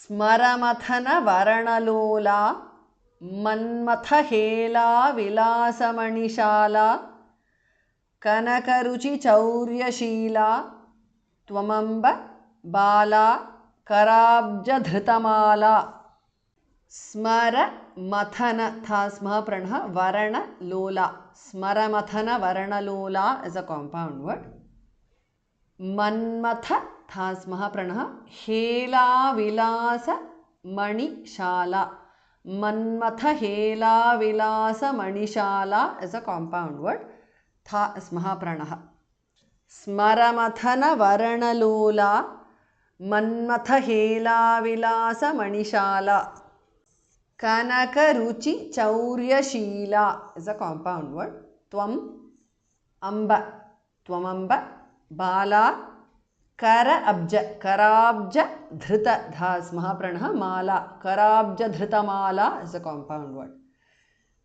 स्मरमथन वरणलोला मन्मथहेला विलासमणिशाला कनकरुचिचौर्यशीला त्वमम्ब बाला कराब्जधृतमाला। स्मर मथन था स्मः प्रणः वरणलोला। स्मरमथन वरणलोला is a compound word. Manmath था स्मः प्रणः हेला विलास मणिशाला। मन्मथ हेला विलास मणिशाला is a compound word. था स्मः प्रणः स्मरमथन वरणलोला मन्मथ हेला विलास मणिशाला कनकरुचि चौर्यशीला is a compound word. त्वम अम्ब त्वमम्ब बाला कर अब्ज कराब्ज धृत धा स्मः प्रणः माला कराब्ज धृतमाला is a compound word.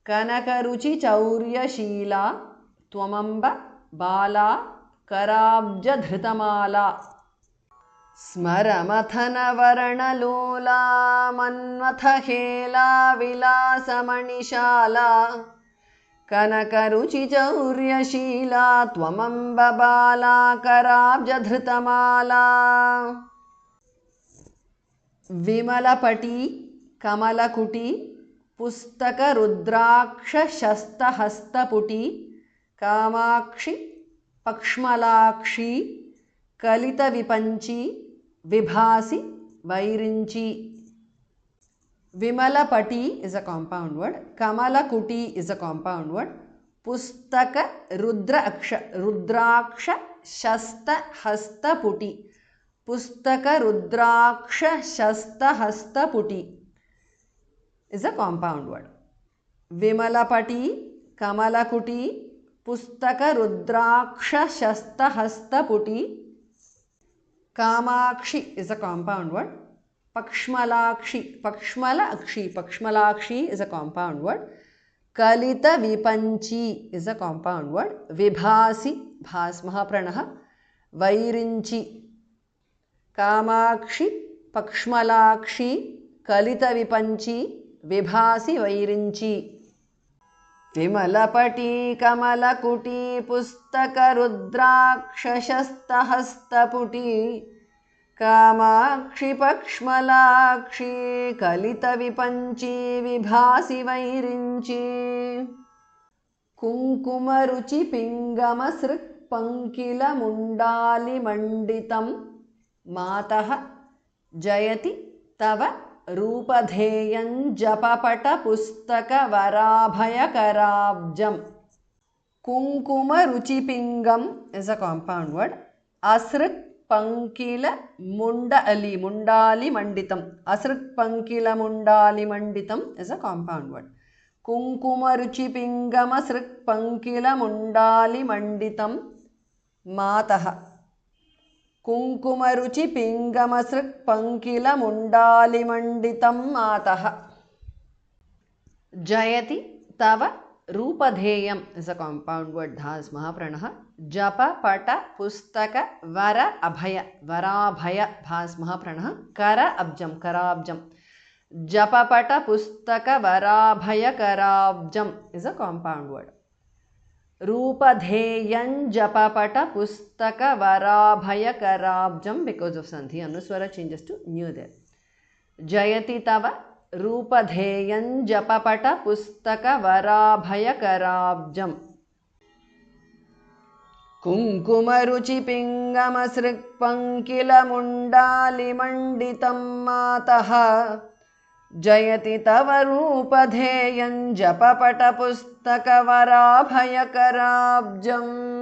कनकरुचि चौर्यशीला त्वमम्ब बाला कराब्ज धृतमाला। स्मरमथन वरणलोला मन्मथहेला विलासमणिशाला कनकरुचिचौर्यशीला त्वमम्ब बाला कराब्जधृतमाला। विमलपटी कमलकुटी पुस्तकरुद्राक्षशस्तहस्तपुटी Kamakshi पक्ष्मलाक्षी कलितविपञ्ची विभासी वैरिंची। विमलपटी is a compound word. Kamalakuti is a compound word. Pustaka rudraksha shasta hasta puti. Pustaka rudraksha shasta hasta puti is a compound word. Vimalapati Kamalakuti Pustaka rudraksha shasta hasta puti. Kamakshi is a compound word. Pakshmalakshi is a compound word. Kalita vipanchi is a compound word. Vibhasi bhasmaha pranaha vairinchi. Kamakshi Pakshmalakshi Kalita vipanchi Vibhasi vairinchi. विमलपटी कमलकुटी पुस्तकरुद्राक्षशस्तहस्तपुटी Kamakshi पक्ष्मलाक्षी कलितविपञ्ची विभासि वैरिञ्ची। कुङ्कुमरुचिपिङ्गमसृक्पङ्किलमुण्डालिमण्डितं मातः जयति तव रूपधेयं जपपटपुस्तकवराभयकराब्जम्। कुङ्कुमरुचिपिङ्गम is a compound word. असृक्पङ्किलमुण्डालि मुण्डालिमण्डितम् असृक्पङ्किलमुण्डालिमण्डितम् is a compound word. कुङ्कुमरुचिपिङ्गमसृक्पङ्किलमुण्डालिमण्डितं मातः कुङ्कुमरुचिपिङ्गमसृक्पङ्किलमुण्डालिमण्डितं मातः। जयति तव रूपधेयम is a compound word. धा स्मः प्रणः जप पट पुस्तक वर अभय वराभय भा स्मः प्रणः कर अब्जम कराब्जम जप पट पुस्तक वराभय कराब्जम is a compound word. रूपधेयं जपपट पुस्तक वराभय कराब्जम because of sandhi anuswara changes to new there. जयति तव रूपधेयं जपपट पुस्तक वराभय कराब्जम। कुङ्कुमरुचिपिङ्गमसृक्पङ्किलमुण्डालिमण्डितं मातः जयति तव रूपधेयं जपपटपुस्तकवराभयकराब्जम्।